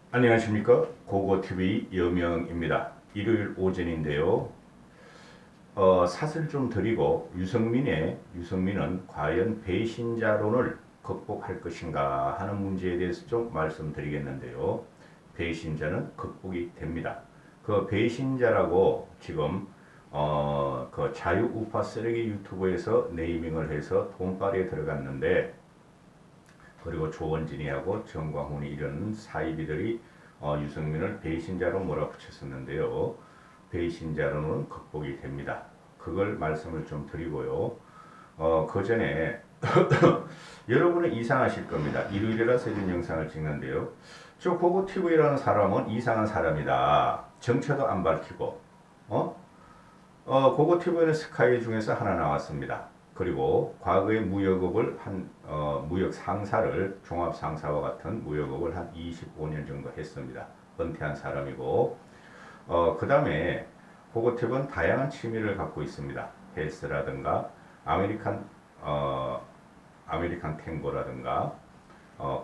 안녕하십니까, 고고TV 여명입니다. 일요일 오전인데요. 사슬 좀 드리고 유승민은 과연 배신자론을 극복할 것인가 하는 문제에 대해서 좀 말씀드리겠는데요. 배신자는 극복이 됩니다. 그 배신자라고 지금 그 자유우파 쓰레기 유튜브에서 네이밍을 해서 돈벌이에 들어갔는데, 그리고 조원진이하고 정광훈이 이런 사이비들이 유승민을 배신자로 몰아붙였었는데요. 배신자로는 극복이 됩니다. 그걸 말씀을 좀 드리고요. 그 전에 여러분은 이상하실 겁니다. 일요일이라서 이런 영상을 찍는데요. 저 고고TV라는 사람은 이상한 사람이다. 정체도 안 밝히고, 고고TV는 스카이 중에서 하나 나왔습니다. 그리고 과거에 무역업을 무역 상사를 종합 상사와 같은 무역업을 한 25년 정도 했습니다. 은퇴한 사람이고, 그 다음에 고고팁은 다양한 취미를 갖고 있습니다. 헬스라든가 아메리칸 아메리칸 탱고라든가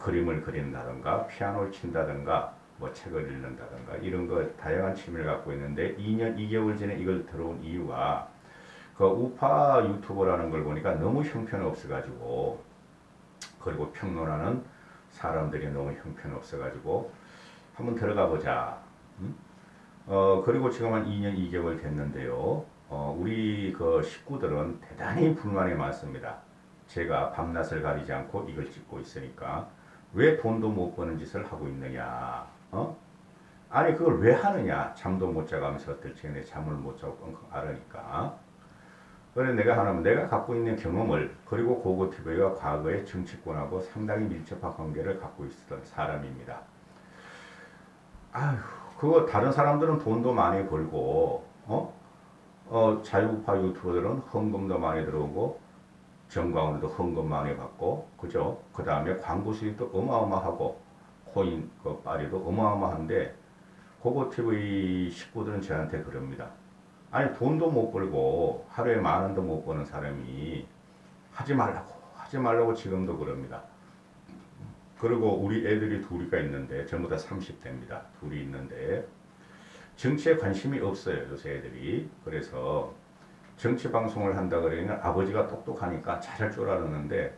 그림을 그린다든가 피아노를 친다든가 뭐 책을 읽는다든가 이런 거 다양한 취미를 갖고 있는데 2년 2개월 전에 이걸 들어온 이유가 그 우파 유튜버라는 걸 보니까 너무 형편없어가지고, 그리고 평론하는 사람들이 너무 형편없어가지고 한번 들어가 보자. 그리고 지금 한 2년 2개월 됐는데요. 우리 그 식구들은 대단히 불만이 많습니다. 제가 밤낮을 가리지 않고 이걸 찍고 있으니까 왜 돈도 못 버는 짓을 하고 있느냐. 아니 그걸 왜 하느냐. 잠도 못 자가면서 어떨 적에 잠을 못 자고 끙끙 앓으니까. 그래서 내가 하나면 내가 갖고 있는 경험을, 그리고 고고TV가 과거에 정치권하고 상당히 밀접한 관계를 갖고 있었던 사람입니다. 아휴, 그거 다른 사람들은 돈도 많이 벌고, 자유우파 유튜버들은 헌금도 많이 들어오고, 정광훈도 헌금 많이 받고, 그죠? 그 다음에 광고 수익도 어마어마하고, 코인 그 빨이도 어마어마한데, 고고TV 식구들은 저한테 그럽니다. 아니 돈도 못 벌고 하루에 10,000원도 못 버는 사람이 하지 말라고 지금도 그럽니다. 그리고 우리 애들이 둘이가 있는데 전부 다 30대입니다. 둘이 있는데 정치에 관심이 없어요, 요새 애들이. 그래서 정치 방송을 한다 그러면 아버지가 똑똑하니까 잘할 줄 알았는데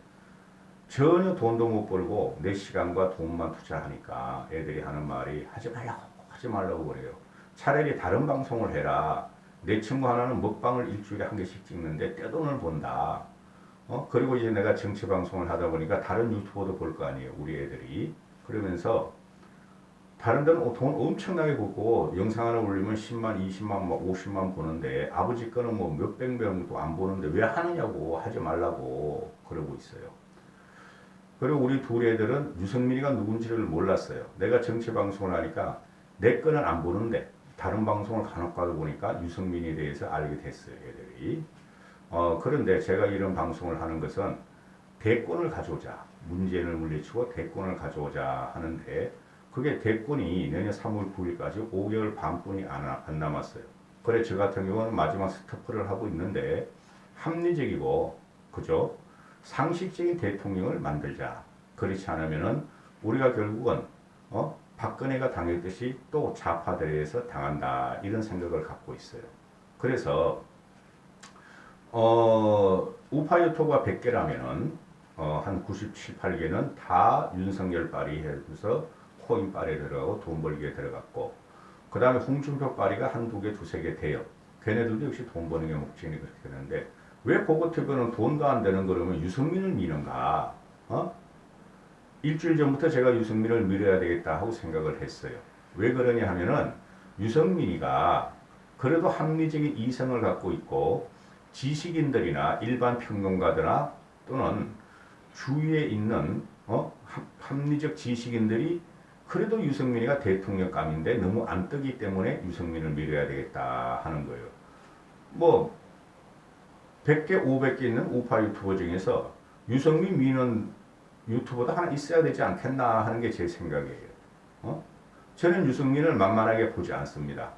전혀 돈도 못 벌고 내 시간과 돈만 투자하니까 애들이 하는 말이 하지 말라고 그래요. 차라리 다른 방송을 해라. 내 친구 하나는 먹방을 일주일에 한 개씩 찍는데 떼돈을 본다. 그리고 이제 내가 정치 방송을 하다 보니까 다른 유튜버도 볼 거 아니에요, 우리 애들이. 그러면서 다른 데는 돈 엄청나게 보고 영상 하나 올리면 10만, 20만, 막 50만 보는데 아버지 거는 뭐 몇백 명도 안 보는데 왜 하느냐고, 하지 말라고 그러고 있어요. 그리고 우리 둘 애들은 유승민이가 누군지를 몰랐어요. 내가 정치 방송을 하니까 내 거는 안 보는데 다른 방송을 간혹 가다 보니까 유승민에 대해서 알게 됐어요, 애들이. 그런데 제가 이런 방송을 하는 것은 대권을 가져오자. 문재인을 물리치고 대권을 가져오자 하는데, 그게 대권이 내년 3월 9일까지 5개월 반뿐이 안 남았어요. 그래, 저 같은 경우는 마지막 스토프를 하고 있는데, 합리적이고, 그죠? 상식적인 대통령을 만들자. 그렇지 않으면은 우리가 결국은, 박근혜가 당했듯이 또 좌파들에서 당한다. 이런 생각을 갖고 있어요. 그래서, 우파 유튜브가 100개라면은, 한 97, 8개는 다 윤석열 빨이 해서 코인 빨에 들어가고 돈 벌기에 들어갔고, 그 다음에 홍준표 빨이가 한두 개, 두세 개 돼요. 걔네들도 역시 돈 버는 게 목적이 그렇게 되는데, 왜 고고TV는 돈도 안 되는 거라면 유승민을 미는가? 일주일 전부터 제가 유승민을 밀어야 되겠다 하고 생각을 했어요. 왜 그러냐 하면은 유승민이가 그래도 합리적인 이성을 갖고 있고 지식인들이나 일반 평론가들이나 또는 주위에 있는 합리적 지식인들이 그래도 유승민이가 대통령감인데 너무 안 뜨기 때문에 유승민을 밀어야 되겠다 하는 거예요. 뭐 100개, 500개 있는 우파 유튜버 중에서 유승민 미는 유튜버도 하나 있어야 되지 않겠나 하는 게 제 생각이에요. 저는 유승민을 만만하게 보지 않습니다.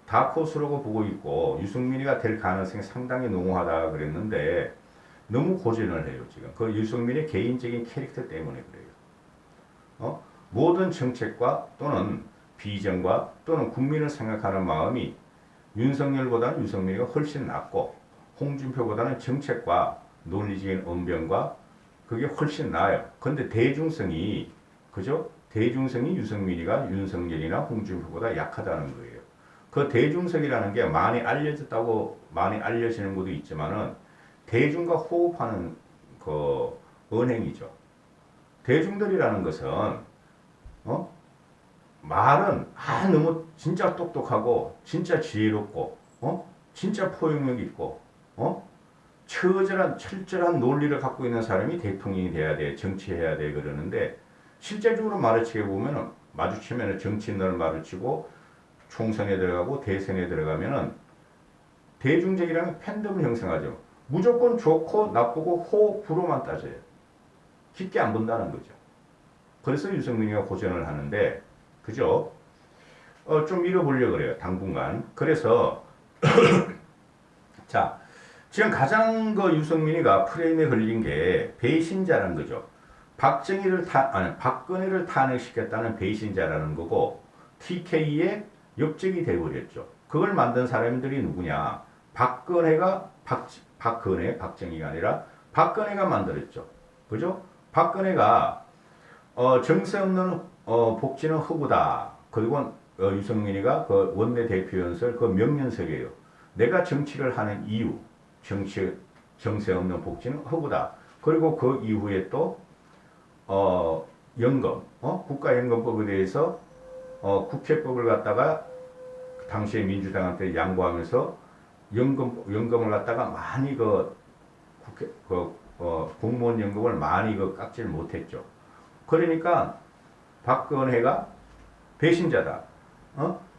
다크호스라고 보고 있고 유승민이가 될 가능성이 상당히 농후하다 그랬는데 너무 고전을 해요 지금. 그 유승민의 개인적인 캐릭터 때문에 그래요. 모든 정책과 또는 비전과 또는 국민을 생각하는 마음이 윤석열보다는 유승민이가 훨씬 낫고 홍준표보다는 정책과 논리적인 언변과 그게 훨씬 나아요. 근데 대중성이 그죠? 대중성이 유승민이가 윤석열이나 홍준표보다 약하다는 거예요. 그 대중성이라는 게 많이 알려졌다고 많이 알려지는 것도 있지만은 대중과 호흡하는 그 언행이죠. 대중들이라는 것은 말은 너무 진짜 똑똑하고 진짜 지혜롭고 진짜 포용력 있고 철저한 논리를 갖고 있는 사람이 대통령이 돼야 돼, 정치해야 돼 그러는데 실제적으로 마주치면은 정치인을 마주치고 총선에 들어가고 대선에 들어가면은 대중적이라는 팬덤을 형성하죠. 무조건 좋고 나쁘고 호불호만 따져요. 깊게 안 본다는 거죠. 그래서 유승민이가 고전을 하는데 그죠? 좀 잃어보려고 그래요. 당분간. 그래서 자 지금 가장 유승민이가 프레임에 걸린 게 배신자라는 거죠. 박근혜를 탄핵시켰다는 배신자라는 거고 TK의 역적이 되어버렸죠. 그걸 만든 사람들이 누구냐? 박정희가 아니라 박근혜가 만들었죠. 그죠? 박근혜가 정세 없는 복지는 허구다. 그리고 유승민이가 그 원내대표 연설 그 명연설이에요. 내가 정치를 하는 이유, 정세 없는 복지는 허구다. 그리고 그 이후에 또 연금, 국가연금법에 대해서 국회법을 갖다가 당시에 민주당한테 양보하면서 연금을 갖다가 많이 공무원 연금을 많이 깎지를 못했죠. 그러니까 박근혜가 배신자다.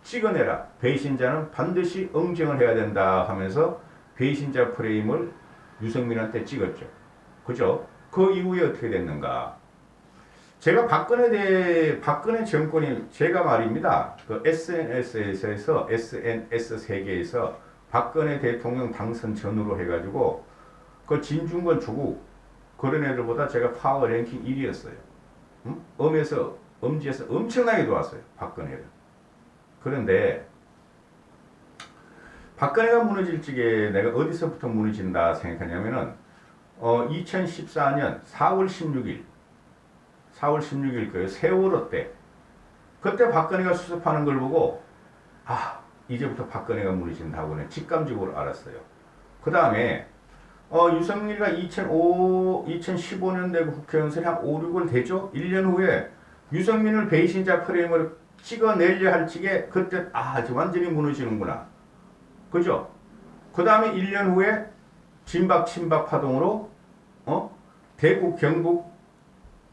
찍어내라. 배신자는 반드시 응징을 해야 된다 하면서 배신자 프레임을 유승민한테 찍었죠. 그죠? 그 이후에 어떻게 됐는가? 제가 박근혜 정권이 제가 말입니다. 그 SNS 세계에서 박근혜 대통령 당선 전후로 해가지고 그 진중권 조국 그런 애들보다 제가 파워 랭킹 1위였어요. 엄지에서 엄청나게 좋았어요. 박근혜를. 그런데 박근혜가 무너질 적에 내가 어디서부터 무너진다 생각하냐면은 2014년 4월 16일 그 세월호 때 그때 박근혜가 수습하는 걸 보고 이제부터 박근혜가 무너진다고는 직감적으로 알았어요. 그 다음에 유승민이가 2015년대 국회의원설이 한 5, 6월 되죠? 1년 후에 유승민을 배신자 프레임을 찍어내려 할 적에 그때 완전히 무너지는구나. 그죠? 그 다음에 1년 후에 친박 파동으로 대구 경북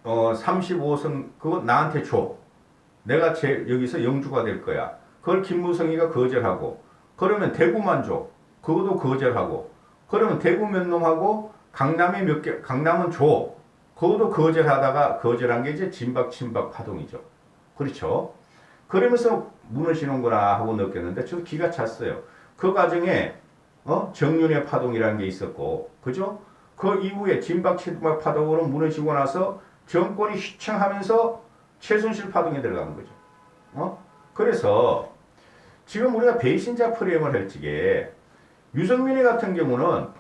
35선 그거 나한테 줘. 내가 여기서 영주가 될 거야. 그걸 김무성이가 거절하고 그러면 대구만 줘. 그것도 거절하고 그러면 대구 몇 놈하고 강남은 줘. 그것도 거절한 게 이제 친박 파동이죠. 그렇죠? 그러면서 무너지는구나 하고 느꼈는데 저도 기가 찼어요. 그 과정에 정윤회 파동이라는 게 있었고 그죠? 그 이후에 친박 파동으로 무너지고 나서 정권이 휘청하면서 최순실 파동에 들어가는 거죠. 그래서 지금 우리가 배신자 프레임을 할 적에 유승민이 같은 경우는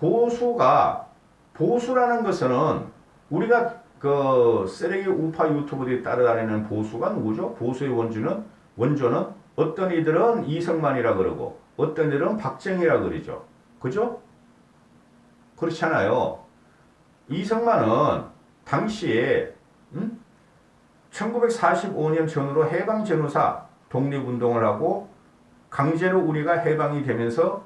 보수라는 것은 우리가 그 쓰레기 우파 유튜브들이 따라다니는 보수가 누구죠? 보수의 원조는 어떤 이들은 이성만이라 그러고 어떤 이들은 박정희라 그러죠. 그죠? 그렇잖아요. 이성만은 당시에 1945년 전후로 해방 전후사 독립운동을 하고 강제로 우리가 해방이 되면서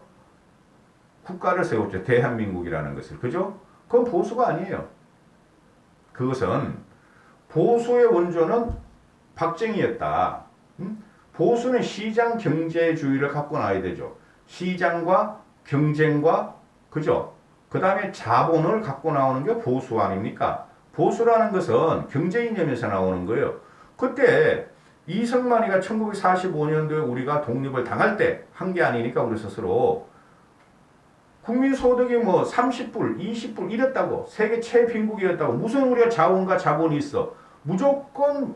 국가를 세웠죠. 대한민국이라는 것을. 그죠? 그건 보수가 아니에요. 그것은 보수의 원조는 박정희였다. 보수는 시장 경제주의를 갖고 나와야 되죠. 시장과 경쟁과 그죠? 그 다음에 자본을 갖고 나오는 게 보수 아닙니까? 보수라는 것은 경제 이념에서 나오는 거예요. 그때 이승만이가 1945년도에 우리가 독립을 당할 때 한 게 아니니까 우리 스스로 국민소득이 30불, 20불 이랬다고 세계 최빈국이었다고 무슨 우리가 자원과 자본이 있어. 무조건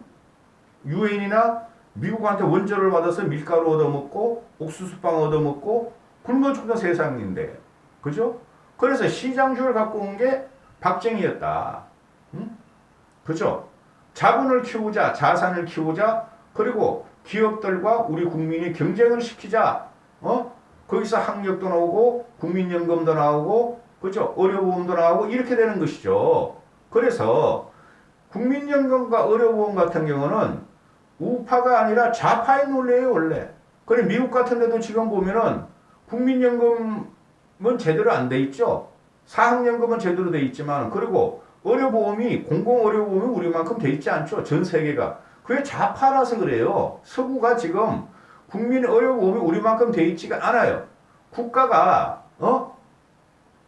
유엔이나 미국한테 원조를 받아서 밀가루 얻어먹고 옥수수빵 얻어먹고 굶어 죽는 세상인데, 그죠? 그래서 시장주를 갖고 온 게 박정희였다. 응? 그죠? 자본을 키우자, 자산을 키우자, 그리고 기업들과 우리 국민이 경쟁을 시키자. 거기서 학력도 나오고 국민연금도 나오고, 그죠? 의료보험도 나오고 이렇게 되는 것이죠. 그래서 국민연금과 의료보험 같은 경우는 우파가 아니라 좌파의 논리예요, 원래. 그래 미국 같은 데도 지금 보면은 국민연금은 제대로 안 돼 있죠. 사학연금은 제대로 돼 있지만, 그리고 의료보험이 공공의료보험이 우리만큼 돼 있지 않죠. 전 세계가. 그게 좌파라서 그래요. 서구가 지금 국민의료보험이 우리만큼 돼 있지가 않아요. 국가가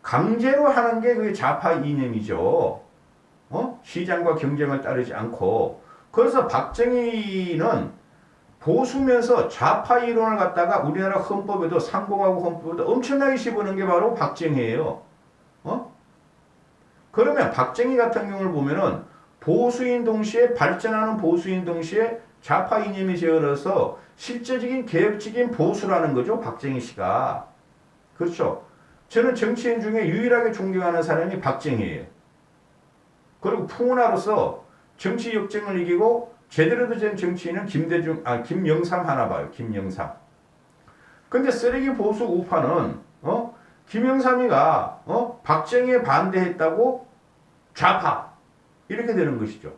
강제로 하는 게 그게 좌파 이념이죠. 시장과 경쟁을 따르지 않고. 그래서 박정희는 보수면서 좌파 이론을 갖다가 우리나라 헌법에도 상공하고 헌법에도 엄청나게 씹어넣은 게 바로 박정희예요. 그러면 박정희 같은 경우를 보면은 보수인 동시에 발전하는 보수인 동시에 좌파 이념이 재어나서 실제적인 개혁적인 보수라는 거죠. 박정희 씨가. 그렇죠. 저는 정치인 중에 유일하게 존경하는 사람이 박정희예요. 그리고 풍운하로서 정치 역정을 이기고 제대로 된 정치인은 김영삼 하나 봐요. 김영삼. 근데 쓰레기 보수 우파는 김영삼이가 박정희에 반대했다고 좌파 이렇게 되는 것이죠.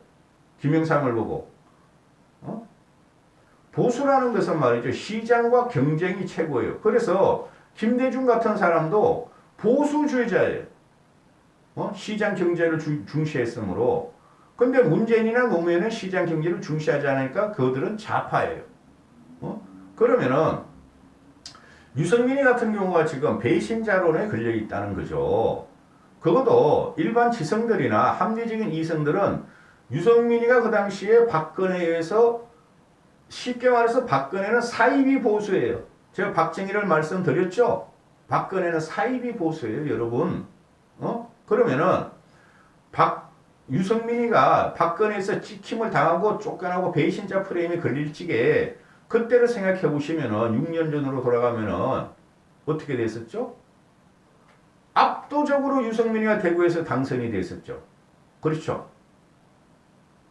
김영삼을 보고 보수라는 것은 말이죠. 시장과 경쟁이 최고예요. 그래서 김대중 같은 사람도 보수주의자예요. 시장 경제를 중시했으므로. 근데 문재인이나 노무현은 시장 경제를 중시하지 않으니까 그들은 좌파예요. 그러면은 유승민이 같은 경우가 지금 배신자론에 걸려 있다는 거죠. 그것도 일반 지성들이나 합리적인 이성들은 유승민이가 그 당시에 박근혜에 의해서 쉽게 말해서 박근혜는 사이비 보수예요. 제가 박정희를 말씀드렸죠. 박근혜는 사이비 보수예요, 여러분. 그러면은 유승민이가 박근혜에서 찍힘을 당하고 쫓겨나고 배신자 프레임에 걸릴 적에 그때를 생각해 보시면은 6년 전으로 돌아가면은 어떻게 됐었죠? 압도적으로 유승민이가 대구에서 당선이 됐었죠. 그렇죠?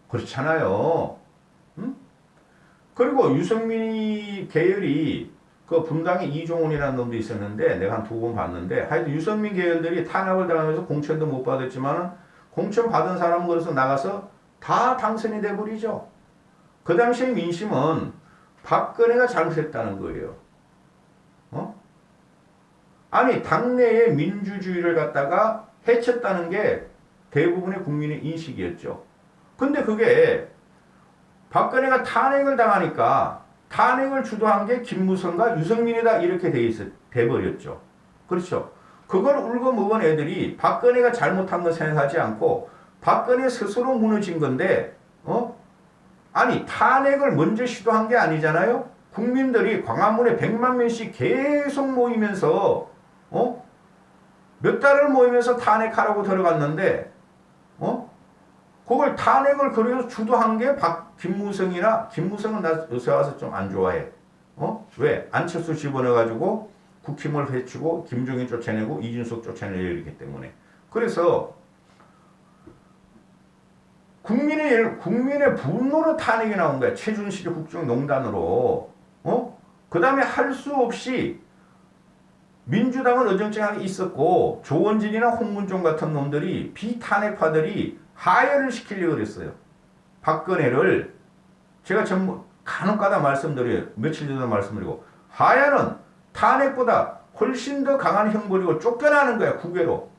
그렇잖아요. 응? 그리고 유승민이 계열이 그 분당에 이종훈이라는 놈도 있었는데 내가 한 2번 봤는데 하여튼 유승민 계열들이 탄압을 당하면서 공천도 못 받았지만 공천 받은 사람은 그래서 나가서 다 당선이 돼버리죠. 그 당시에 민심은 박근혜가 잘못했다는 거예요. 아니 당내의 민주주의를 갖다가 해쳤다는 게 대부분의 국민의 인식이었죠. 근데 그게 박근혜가 탄핵을 당하니까 탄핵을 주도한 게 김무성과 유승민이다 이렇게 돼버렸죠. 그렇죠. 그걸 울고 먹은 애들이 박근혜가 잘못한 거 생각하지 않고 박근혜 스스로 무너진 건데 아니 탄핵을 먼저 시도한 게 아니잖아요. 국민들이 광화문에 100만 명씩 계속 모이면서 몇 달을 모이면서 탄핵하라고 들어갔는데 그걸 탄핵을 그래서 주도한 게 김무성은 나 요새 와서 좀 안 좋아해. 왜? 안철수 집어넣어가지고 국힘을 해치고 김종인 쫓아내고 이준석 쫓아내기 때문에. 그래서 국민의 분노로 탄핵이 나온 거야. 최준실 국정농단으로. 그 다음에 할 수 없이 민주당은 어정쩡하게 있었고 조원진이나 홍문종 같은 놈들이 비탄핵파들이 하야를 시키려고 그랬어요. 박근혜를 제가 간혹가다 말씀드려요. 며칠 전에 말씀드리고 하야는 탄핵보다 훨씬 더 강한 형벌이고 쫓겨나는 거야. 국외로.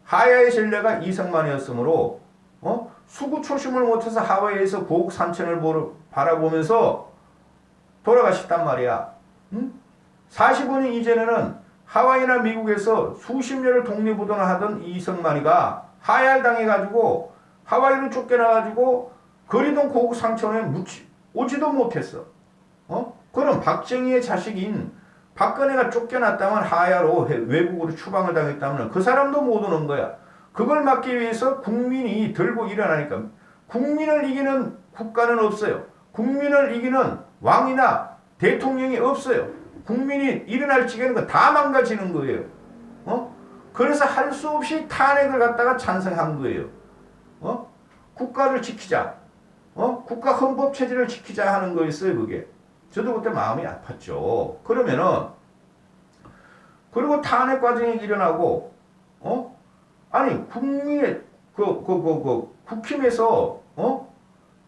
하야의 전례가 이승만이었으므로 수구 초심을 못해서 하와이에서 고국 산천을 바라보면서 돌아가셨단 말이야. 45년 이전에는 하와이나 미국에서 수십 년을 독립운동을 하던 이승만이가 하야를 당해가지고 하와이로 쫓겨나가지고 거리동 고국 산천에 오지도 못했어. 그럼 박정희의 자식인 박근혜가 쫓겨났다면 하야로 외국으로 추방을 당했다면 그 사람도 못 오는 거야. 그걸 막기 위해서 국민이 들고 일어나니까 국민을 이기는 국가는 없어요. 국민을 이기는 왕이나 대통령이 없어요. 국민이 일어날 적에는 거 다 망가지는 거예요. 그래서 할 수 없이 탄핵을 갖다가 찬성한 거예요. 국가를 지키자. 국가 헌법 체제를 지키자 하는 거였어요, 그게. 저도 그때 마음이 아팠죠. 그러면은, 그리고 탄핵 과정이 일어나고, 아니, 국민의, 국힘에서,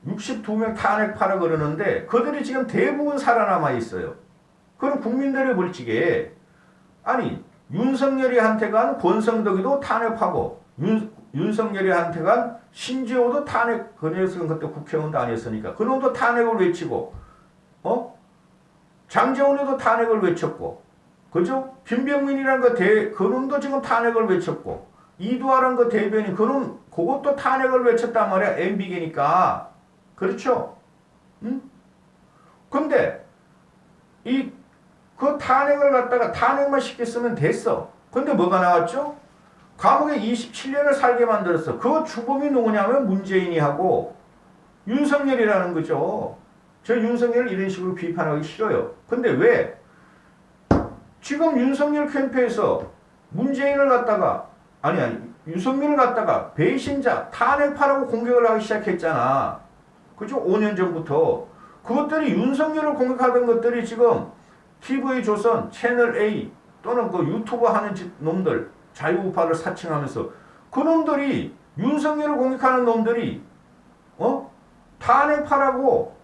62명 탄핵하라 그러는데, 그들이 지금 대부분 살아남아 있어요. 그럼 국민들의 물직에, 아니, 윤석열이한테 간 권성덕이도 탄핵하고, 윤석열이한테 간 신재호도 탄핵, 그 녀석은 그때 국회의원도 아니었으니까, 그놈도 탄핵을 외치고, 장재원이도 탄핵을 외쳤고, 그죠? 김병민이란 그놈도 지금 탄핵을 외쳤고, 이두아란 그 대변인, 그놈, 그것도 탄핵을 외쳤단 말이야, MB계니까. 그렇죠? 응? 근데, 그 탄핵을 갖다가 탄핵만 시켰으면 됐어. 근데 뭐가 나왔죠? 감옥에 27년을 살게 만들었어. 그 주범이 누구냐면 문재인이 하고 윤석열이라는 거죠. 저 윤석열을 이런 식으로 비판하기 싫어요. 근데 왜? 지금 윤석열 캠프에서 문재인을 갖다가 윤석열을 갖다가 배신자, 탄핵파라고 공격을 하기 시작했잖아. 그죠? 5년 전부터. 그것들이 윤석열을 공격하던 것들이 지금 TV조선, 채널A 또는 그 유튜브 하는 놈들, 자유우파를 사칭하면서 그 놈들이 윤석열을 공격하는 놈들이 탄핵파라고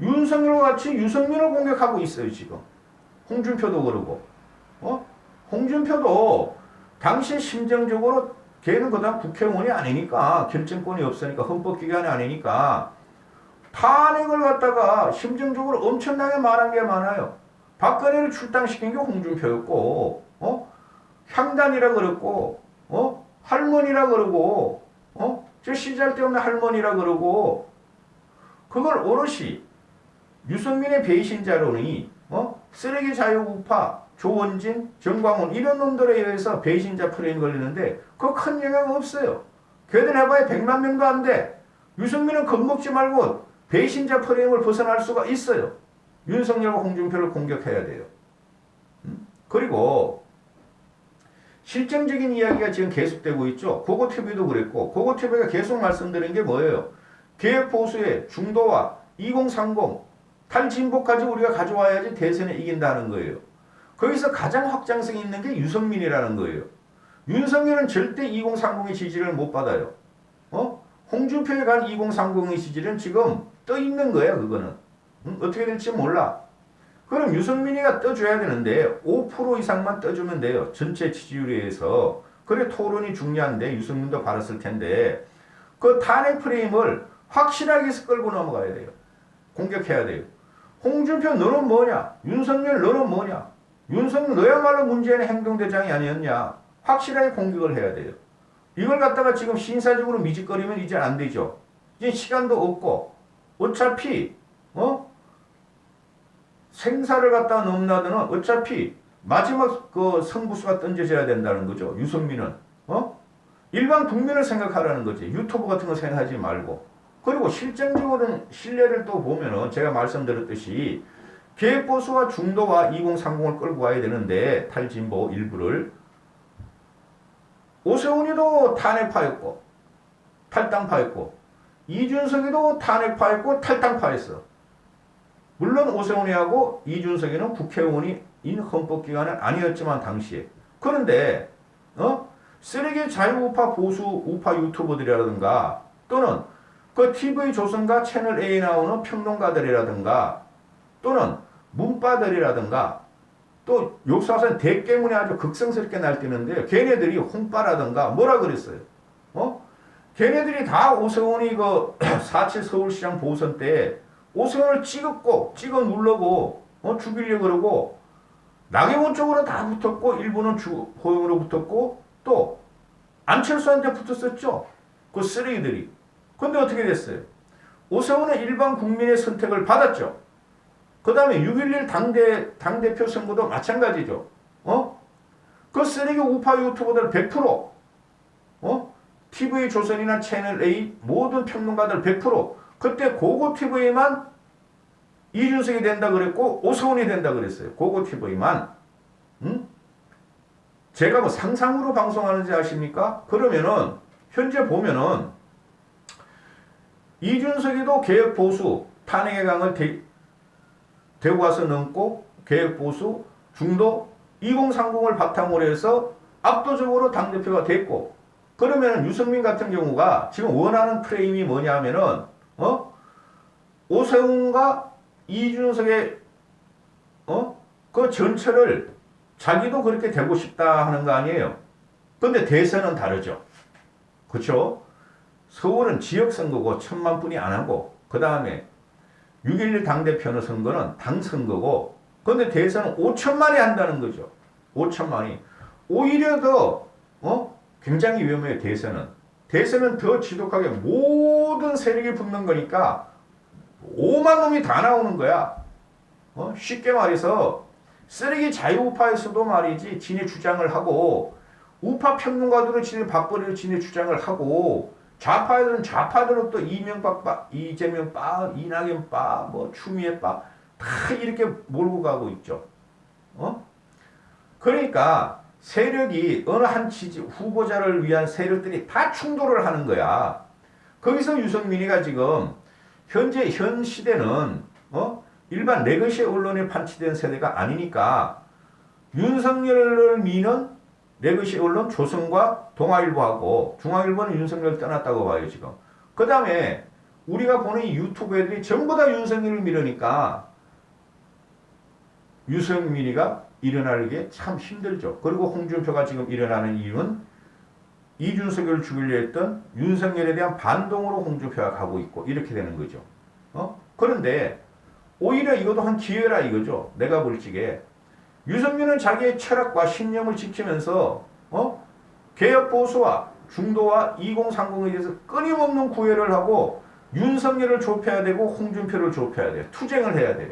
윤석열과 같이 유승민을 공격하고 있어요, 지금. 홍준표도 그러고. 홍준표도 당시 심정적으로 걔는 그다음 국회의원이 아니니까, 결정권이 없으니까, 헌법기관이 아니니까 탄핵을 갖다가 심정적으로 엄청나게 말한 게 많아요. 박근혜를 출당시킨 게 홍준표였고, 향단이라 그랬고, 할머니라 그러고, 저 시잘데없는 할머니라 그러고, 그걸 오롯이 유승민의 배신자로니, 쓰레기 자유우파, 조원진, 정광훈 이런 놈들에 의해서 배신자 프레임 걸리는데 그거 큰 영향 없어요. 걔들 해봐야 100만 명도 안 돼. 유승민은 겁먹지 말고 배신자 프레임을 벗어날 수가 있어요. 윤석열과 홍준표를 공격해야 돼요. 그리고 실정적인 이야기가 지금 계속되고 있죠. 고고TV도 그랬고, 고고TV가 계속 말씀드린 게 뭐예요? 개혁보수의 중도와 2030 탈진보까지 우리가 가져와야지 대선에 이긴다는 거예요. 거기서 가장 확장성 있는 게 유승민이라는 거예요. 윤석열은 절대 2030의 지지를 못 받아요. 홍준표에 간 2030의 지지는 지금 떠 있는 거야, 그거는. 어떻게 될지 몰라. 그럼 유승민이가 떠줘야 되는데 5% 이상만 떠주면 돼요. 전체 지지율에 의해서. 그래 토론이 중요한데 유승민도 받았을 텐데 그 탄핵 프레임을 확실하게 끌고 넘어가야 돼요. 공격해야 돼요. 홍준표 너는 뭐냐? 윤석열 너는 뭐냐? 윤석열 너야말로 문재인의 행동대장이 아니었냐? 확실하게 공격을 해야 돼요. 이걸 갖다가 지금 신사적으로 미직거리면 이제 안 되죠. 이제 시간도 없고 어차피 생사를 갖다가 넘나드는 어차피 마지막 그 성부수가 던져져야 된다는 거죠. 유승민은 일반 국민을 생각하라는 거지. 유튜브 같은 거 생각하지 말고. 그리고 실정적으로는 신뢰를 또 보면은 제가 말씀드렸듯이 개혁보수와 중도와 2030을 끌고 가야 되는데 탈진보 일부를 오세훈이도 탄핵파였고 탈당파였고 이준석이도 탄핵파였고 탈당파였어. 물론 오세훈이하고 이준석이는 국회의원인 헌법기관은 아니었지만 당시에. 그런데 쓰레기 자유우파 보수 우파 유튜버들이라든가 또는 그 TV조선과 채널A에 나오는 평론가들이라든가 또는 문바들이라든가 또 욕사선 대깨문에 아주 극성스럽게 날뛰는데요. 걔네들이 홍빠라든가 뭐라 그랬어요? 걔네들이 다 오세훈이 그 4.7 서울시장 보선 때 오세훈을 찍어 누르고 죽이려고 그러고 나경원 쪽으로 다 붙었고 일부는 호영으로 붙었고 또 안철수한테 붙었었죠. 그 쓰레기들이. 근데 어떻게 됐어요? 오세훈은 일반 국민의 선택을 받았죠. 그 다음에 6.11 당대표 선거도 마찬가지죠. 그 쓰레기 우파 유튜버들 100% TV 조선이나 채널 A 모든 평론가들 100% 그때 고고 TV만 이준석이 된다 그랬고 오세훈이 된다 그랬어요. 고고 TV만. 응? 제가 뭐 상상으로 방송하는지 아십니까? 그러면은 현재 보면은 이준석이도 개혁 보수 탄핵의 강을 대고 와서 넘고 개혁 보수 중도 2030을 바탕으로 해서 압도적으로 당대표가 됐고 그러면 유승민 같은 경우가 지금 원하는 프레임이 뭐냐면은 오세훈과 이준석의 그 전철을 자기도 그렇게 되고 싶다 하는 거 아니에요. 근데 대선은 다르죠. 그렇죠? 서울은 지역선거고 1,000만 분이 안 하고 그 다음에 6.11 당대표는 선거는 당선거고 근데 대선은 5천만이 한다는 거죠. 5천만이. 오히려 더 굉장히 위험해요. 대선은 더 지독하게 모든 세력이 붙는 거니까 5만 놈이 다 나오는 거야. 쉽게 말해서 쓰레기 자유우파에서도 말이지 지네 주장을 하고 우파 평론가들은 지네 밥벌이로 지네 주장을 하고 좌파들은 또 이명박 빠, 이재명 빠, 이낙연 빠, 뭐 추미애 빠 다 이렇게 몰고 가고 있죠. 그러니까 세력이 어느 한 후보자를 위한 세력들이 다 충돌을 하는 거야. 거기서 유승민이가 지금 현 시대는 일반 레거시 언론에 판치된 세대가 아니니까 윤석열을 미는 레거시 언론 조선과 동아일보하고 중앙일보는 윤석열을 떠났다고 봐요 지금. 그 다음에 우리가 보는 유튜브 애들이 전부 다 윤석열을 밀으니까 유승민이가 일어나기 참 힘들죠. 그리고 홍준표가 지금 일어나는 이유는 이준석을 죽이려 했던 윤석열에 대한 반동으로 홍준표가 가고 있고 이렇게 되는 거죠. 그런데 오히려 이것도 한 기회라 이거죠. 내가 볼 적에 유승민은 자기의 철학과 신념을 지키면서 개혁 보수와 중도와 2030에 대해서 끊임없는 구애를 하고 윤석열을 좁혀야 되고 홍준표를 좁혀야 돼요. 투쟁을 해야 돼요.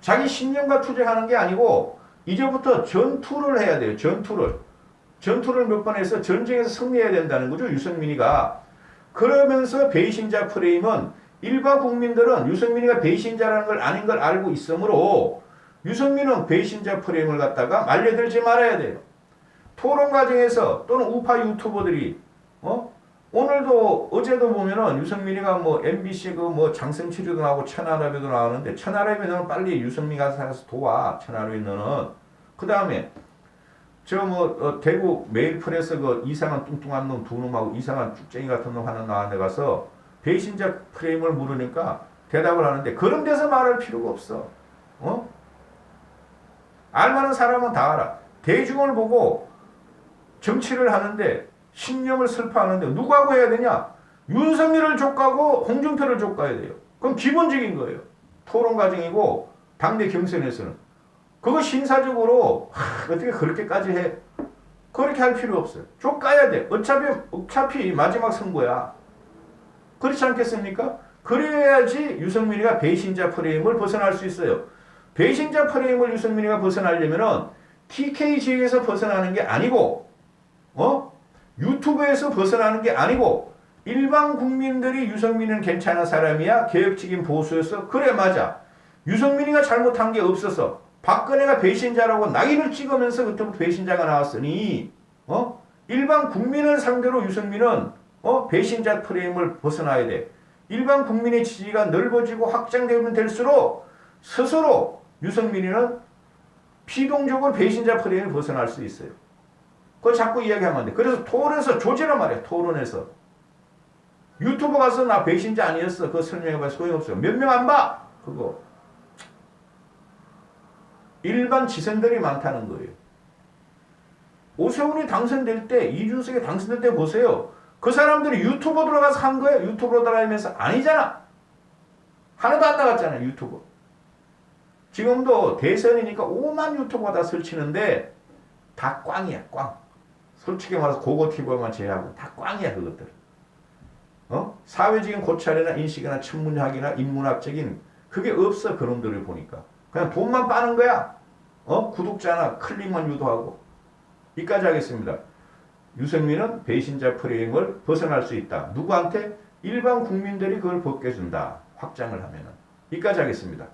자기 신념과 투쟁하는 게 아니고 이제부터 전투를 해야 돼요. 전투를 몇 번 해서 전쟁에서 승리해야 된다는 거죠. 유승민이가. 그러면서 배신자 프레임은 일반 국민들은 유승민이가 배신자라는 걸 아닌 걸 알고 있으므로 유승민은 배신자 프레임을 갖다가 말려들지 말아야 돼요. 토론 과정에서 또는 우파 유튜버들이 오늘도 어제도 보면은 유승민이가 뭐 MBC 그 뭐 장성치료도 나오고 천하라비도 나오는데 천하라비 너는 빨리 유승민 가서 도와. 천하라비 너는. 그 다음에 저 뭐 대구 메일플에서 그 이상한 뚱뚱한 놈 두 놈하고 이상한 쭉쟁이 같은 놈 하나 나한테 가서 배신자 프레임을 물으니까 대답을 하는데 그런 데서 말할 필요가 없어. 알만한 사람은 다 알아. 대중을 보고 정치를 하는데 신념을 설파하는데 누구하고 해야 되냐? 윤석열을 족가고 홍준표를 족가야 돼요. 그건 기본적인 거예요. 토론 과정이고 당내 경선에서는. 그거 신사적으로 어떻게 그렇게까지 해? 그렇게 할 필요 없어요. 족가야 돼. 어차피 마지막 선거야. 그렇지 않겠습니까? 그래야지 유승민이가 배신자 프레임을 벗어날 수 있어요. 배신자 프레임을 유승민이가 벗어나려면은 TK 지역에서 벗어나는 게 아니고 유튜브에서 벗어나는 게 아니고 일반 국민들이 유승민은 괜찮은 사람이야. 개혁적인 보수였어. 그래 맞아. 유승민이가 잘못한 게 없어서 박근혜가 배신자라고 낙인을 찍으면서 그때부터 배신자가 나왔으니 일반 국민을 상대로 유승민은 배신자 프레임을 벗어나야 돼. 일반 국민의 지지가 넓어지고 확장되면 될수록 스스로 유승민이는 피동적으로 배신자 프레임을 벗어날 수 있어요. 그걸 자꾸 이야기하면 안 돼. 그래서 토론에서 조지란 말이야. 토론에서. 유튜브 가서 나 배신자 아니었어. 그거 설명해봐. 소용없어요. 몇 명 안 봐. 그거. 일반 지선들이 많다는 거예요. 오세훈이 당선될 때, 이준석이 당선될 때 보세요. 그 사람들이 유튜버 들어가서 한 거예요. 유튜브로 들어가면서 아니잖아. 하나도 안 나갔잖아. 유튜브. 지금도 대선이니까 5만 유튜버가 다 설치는데 다 꽝이야. 꽝. 솔직히 말해서 고고티브만 제외하고 다 꽝이야. 그것들. 사회적인 고찰이나 인식이나 천문학이나 인문학적인 그게 없어. 그놈들을 보니까. 그냥 돈만 빠는 거야. 구독자나 클릭만 유도하고. 여기까지 하겠습니다. 유승민은 배신자 프레임을 벗어날 수 있다. 누구한테? 일반 국민들이 그걸 벗겨준다. 확장을 하면은. 여기까지 하겠습니다.